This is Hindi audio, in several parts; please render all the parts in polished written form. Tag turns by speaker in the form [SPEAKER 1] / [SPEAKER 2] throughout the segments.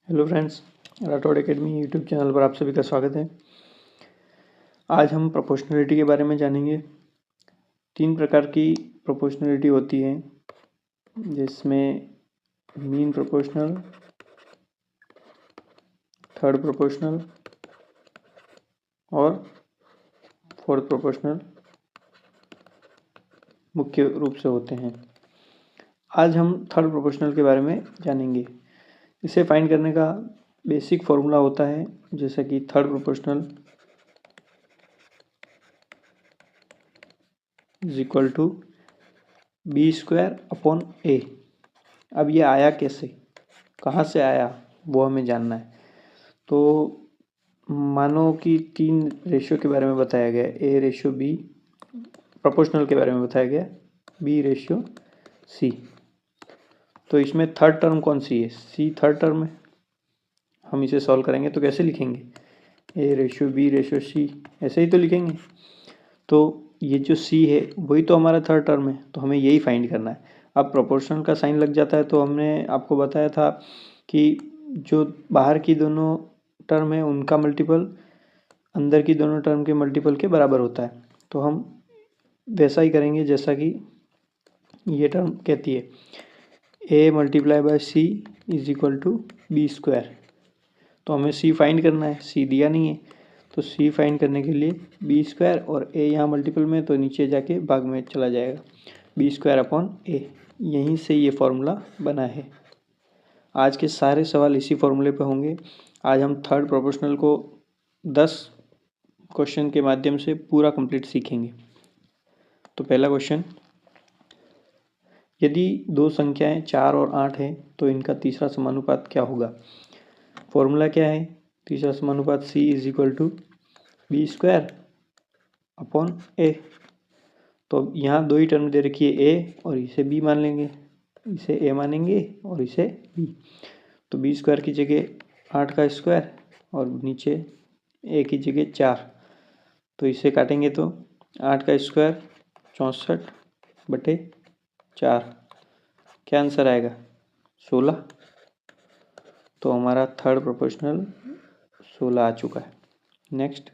[SPEAKER 1] Hello friends, Rathore academy YouTube channel पर आप सभी का स्वागत है। आज हम प्रोपोर्शनलिटी के बारे में जानेंगे। 3 प्रकार की प्रोपोर्शनलिटी होती है, जिसमें मीन प्रोपोर्शनल, थर्ड प्रोपोर्शनल और फोर्थ प्रोपोर्शनल मुख्य रूप से होते हैं। आज हम थर्ड प्रोपोर्शनल के बारे में जानेंगे। इसे फाइंड करने का बेसिक फॉर्मूला होता है, जैसा कि third proportional is equal to b² upon a। अब ये आया कैसे, कहाँ से आया, वो हमें जानना है। तो मानो कि 3 रेशियो के बारे में बताया गया, a/b, प्रोपोर्शनल के बारे में बताया गया b/c। तो इसमें थर्ड टर्म कौन सी है, c थर्ड टर्म है। हम इसे सॉल्व करेंगे तो कैसे लिखेंगे, a/b/c, ऐसे ही तो लिखेंगे। तो ये जो c है वही तो हमारा थर्ड टर्म है, तो हमें यही फाइंड करना है। अब प्रोपोर्शनल का साइन लग जाता है, तो हमने आपको बताया था कि जो बाहर की दोनों टर्म है उनका मल्टीपल अंदर की दोनों टर्म के मल्टीपल के बराबर होता है। तो हम वैसा ही करेंगे जैसा कि ये टर्म कहती है, a/c is equal to b²। तो हमें c फाइंड करना है, c दिया नहीं है, तो c फाइंड करने के लिए b² और a यहाँ मल्टीपल में, तो नीचे जाके भाग में चला जाएगा, b² अपॉन a। यहीं से ये फॉर्मूला बना है। आज के सारे सवाल इसी फॉर्मूले पे होंगे। आज हम थर्ड प्रोपोर्शनल को 10 क्वेश्चन के माध्यम से पूरा कंप्लीट सीखेंगे। तो पहला क्वेश्चन, यदि दो संख्याएं 4 और 8 हैं तो इनका तीसरा समानुपात क्या होगा। फॉर्मूला क्या है, तीसरा समानुपात c is equal to b² upon a। तो यहाँ दो ही टर्म दे रखी है, a और इसे b मान लेंगे, इसे a मानेंगे और इसे b। तो b² की जगह 8 का स्क्वायर और नीचे a की जगह 4। तो इसे काटेंगे तो 8 का स्क्वायर 64/4। क्या आंसर आएगा, 16। तो हमारा थर्ड प्रोपोर्शनल 16 आ चुका है। नेक्स्ट,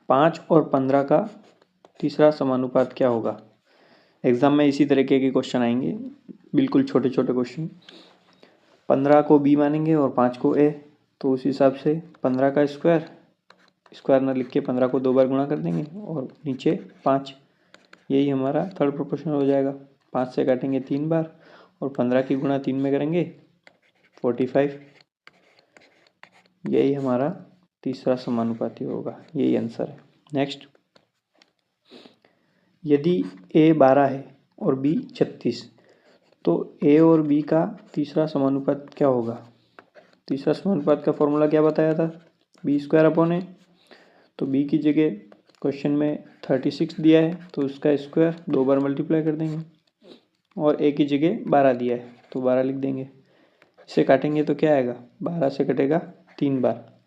[SPEAKER 1] 5 और 15 का तीसरा समानुपात क्या होगा। एग्जाम में इसी तरीके के क्वेश्चन आएंगे, बिल्कुल छोटे छोटे क्वेश्चन। 15 को b मानेंगे और 5 को a, तो उस हिसाब से 15 का स्क्वायर, स्क्वायर ना लिख के 15 को 2 बार गुणा कर देंगे और नीचे 5। यही हमारा थर्ड प्रोपोर्शनल हो जाएगा। 5 से काटेंगे 3 बार और 15 की गुणा 3 में करेंगे 45। यही हमारा तीसरा समानुपाती होगा, यही आंसर है। नेक्स्ट, यदि a 12 है और b 36, तो a और b का तीसरा समानुपात क्या होगा। तीसरा समानुपात का फॉर्मूला क्या बताया था, b² अपॉन a। तो b की जगह क्वेश्चन में 36 दिया है, तो उसका स्क्वायर 2 बार मल्टीप्लाई कर देंगे और a की जगह 12 दिया है, तो 12 लिख देंगे। इसे काटेंगे तो क्या आएगा, 12 से कटेगा 3 बार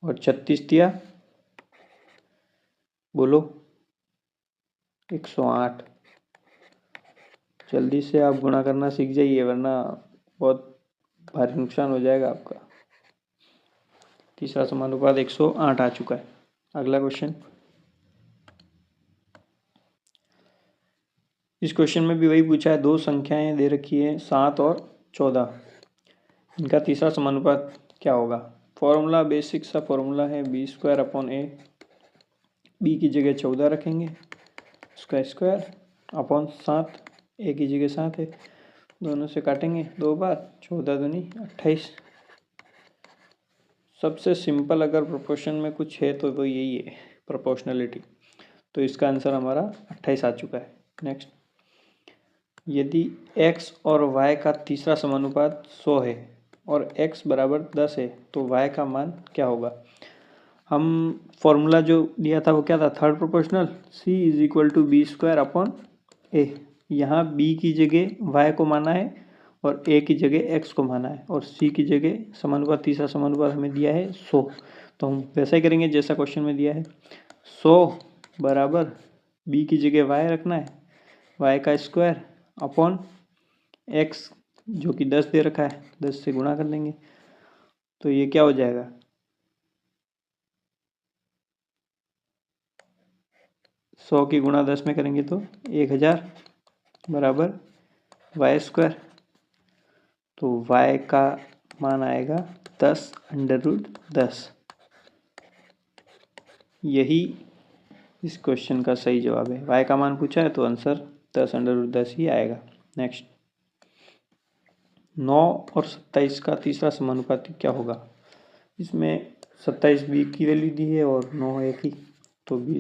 [SPEAKER 1] और 36 दिया, बोलो 108। जल्दी से आप गुणा करना सीख जाइए, वरना बहुत भारी नुकसान हो जाएगा आपका। तीसरा समानुपात 108 आ चुका है। अगला क्वेश्चन, इस क्वेश्चन में भी वही पूछा है, दो संख्याएं दे रखी है 7 और 14, इनका तीसरा समानुपात क्या होगा। फॉर्मूला बेसिक सा फॉर्मूला है b² अपॉन a। b की जगह 14 रखेंगे, उसका स्क्वायर अपॉन 7, a की जगह 7 है, दोनों से काटेंगे 2 बार, 14 दूनी 28। सबसे सिंपल अगर प्रोपोर्शन में कुछ है तो वो यही है, प्रोपोर्शनलिटी। तो इसका आंसर हमारा 28 आ चुका है। नेक्स्ट, यदि x और y का तीसरा समानुपात 100 है और x बराबर 10 है, तो y का मान क्या होगा। हम फॉर्मूला जो दिया था वो क्या था, third proportional c is equal to b² upon a। यहाँ b की जगह y को माना है और a की जगह x को माना है, और c की जगह समानुपात, तीसरा समानुपात हमें दिया है 100। तो हम वैसा ही करेंगे जैसा क्वेश्चन में दिया है, 100 बराबर b की जगह y रखना है, y का स्क्वायर अपॉन x जो कि 10 दे रखा है, 10 से गुणा कर देंगे तो ये क्या हो जाएगा, 100 की गुणा 10 में करेंगे तो 1000 बराबर y²। तो y का मान आएगा 10√10। यही इस क्वेश्चन का सही जवाब है। y का मान पूछा है तो आंसर 10√10 ही आएगा। नेक्स्ट, 9 और 27 का तीसरा समानुपाती क्या होगा। इसमें 27 b की वैल्यू दी है और 9 a की, तो b²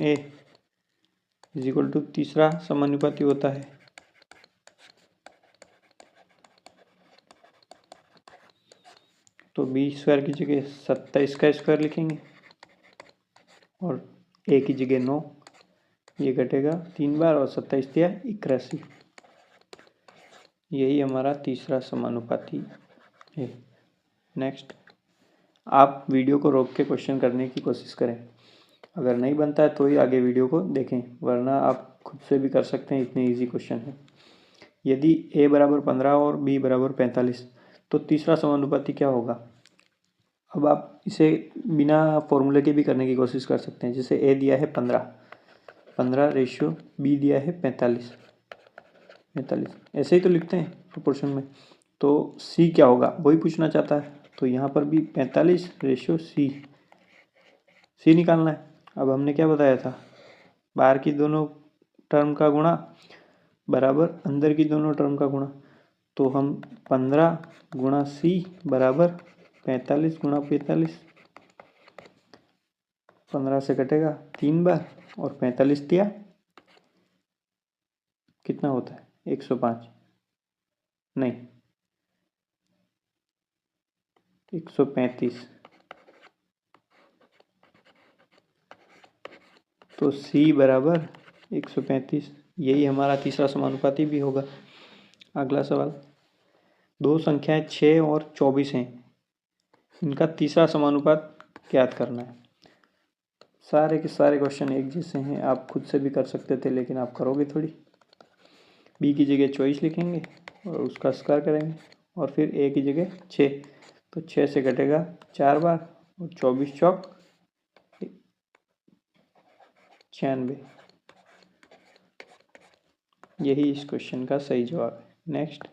[SPEAKER 1] a इज तीसरा समानुपाती होता है। तो b² की जगह 27 का स्क्वायर लिखेंगे और a की जगह 9, ये घटेगा 3 बार और 27 दिया 81। यही हमारा तीसरा समानुपाती है। नेक्स्ट, आप वीडियो को रोक के क्वेश्चन करने की कोशिश करें। अगर नहीं बनता है तो ही आगे वीडियो को देखें, वरना आप खुद से भी कर सकते हैं, इतने इजी क्वेश्चन है। यदि a बराबर 15 और b बराबर 45 तो तीसरा समानुपाती क्या होगा। अब आप इसे बिना फॉर्मूले के भी करने की कोशिश कर सकते हैं। जैसे a दिया है 15 रेशियो b दिया है 45, ऐसे ही तो लिखते हैं प्रोपोर्शन में। तो c क्या होगा वही पूछना चाहता है, तो यहाँ पर भी 45 रेशियो c निकालना है। अब हमने क्या बताया था, बाहर की दोनों टर्म का गुणा बराबर अंदर की दोनों टर्म का गुणा। तो हम 15 गुणा c बराबर 45 गुणा 45, 15 से कटेगा 3 बार और 45 दिया कितना होता है 105, नहीं 135। तो c बराबर 135, यही हमारा तीसरा समानुपाती भी होगा। अगला सवाल, दो संख्याएं 6 और 24 हैं, इनका तीसरा समानुपात ज्ञात करना है। सारे के सारे क्वेश्चन एक जैसे हैं, आप खुद से भी कर सकते थे लेकिन आप करोगे थोड़ी। b की जगह 24 लिखेंगे और उसका स्क्वायर करेंगे और फिर a की जगह 6, तो 6 से कटेगा 4 बार और 24 चौक 96। यही इस क्वेश्चन का सही जवाब है। नेक्स्ट,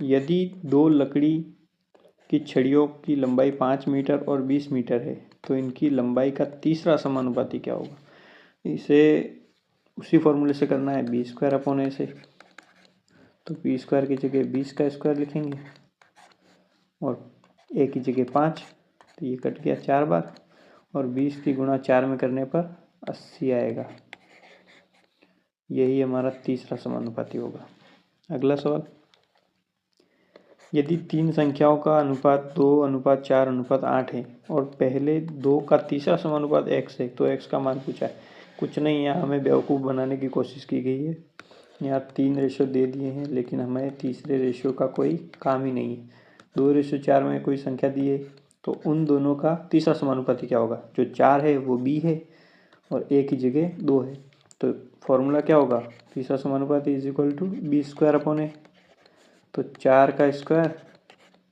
[SPEAKER 1] यदि दो लकड़ी की छड़ियों की लंबाई 5 मीटर और 20 मीटर है तो इनकी लंबाई का तीसरा समानुपाती क्या होगा। इसे उसी फॉर्मूले से करना है, b² से। तो b² की जगह 20 का स्क्वायर लिखेंगे और a की जगह 5, तो ये कट गया 4 बार और 20 की गुणा 4 में करने पर 80 आएगा। यही हमारा तीसरा समानुपाती होगा। अगला सवाल, यदि तीन संख्याओं का अनुपात 2:4:8 है और पहले दो का तीसरा समानुपात x है तो x का मान पूछा है। कुछ नहीं, यहाँ हमें बेवकूफ़ बनाने की कोशिश की गई है। यहाँ 3 रेशो दे दिए हैं लेकिन हमें तीसरे रेशो का कोई काम ही नहीं है। 2:4 में कोई संख्या दी है तो उन दोनों का तीसरा समानुपाती क्या होगा। जो 4 है वो b है और a की जगह 2 है, तो फॉर्मूला क्या होगा, तीसरा समानुपाती b²/a। तो 4 का स्क्वायर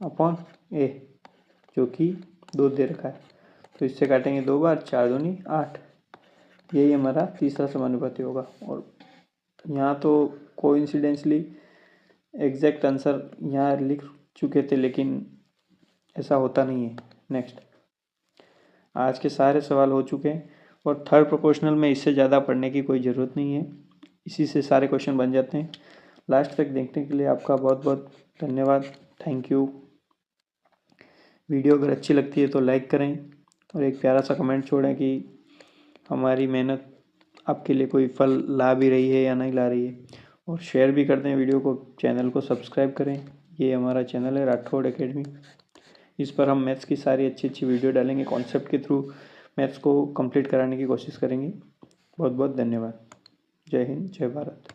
[SPEAKER 1] अपॉन a, जो कि 2 दे रखा है, तो इससे काटेंगे 2 बार, 4 दूनी 8। यही हमारा तीसरा समानुपाती होगा। और यहाँ तो कोइंसिडेंसली एग्जैक्ट आंसर यहाँ लिख चुके थे लेकिन ऐसा होता नहीं है। नेक्स्ट, आज के सारे सवाल हो चुके हैं और थर्ड प्रोपोर्शनल में इससे ज़्यादा पढ़ने की कोई ज़रूरत नहीं है, इसी से सारे क्वेश्चन बन जाते हैं। लास्ट तक देखने के लिए आपका बहुत बहुत धन्यवाद, थैंक यू। वीडियो अगर अच्छी लगती है तो लाइक करें और एक प्यारा सा कमेंट छोड़ें कि हमारी मेहनत आपके लिए कोई फल ला भी रही है या नहीं ला रही है, और शेयर भी कर दें वीडियो को। चैनल को सब्सक्राइब करें, ये हमारा चैनल है राठौड़ एकेडमी। इस पर हम मैथ्स की सारी अच्छी अच्छी वीडियो डालेंगे, कॉन्सेप्ट के थ्रू मैथ्स को कंप्लीट कराने की कोशिश करेंगे। बहुत बहुत धन्यवाद। जय हिंद, जय भारत।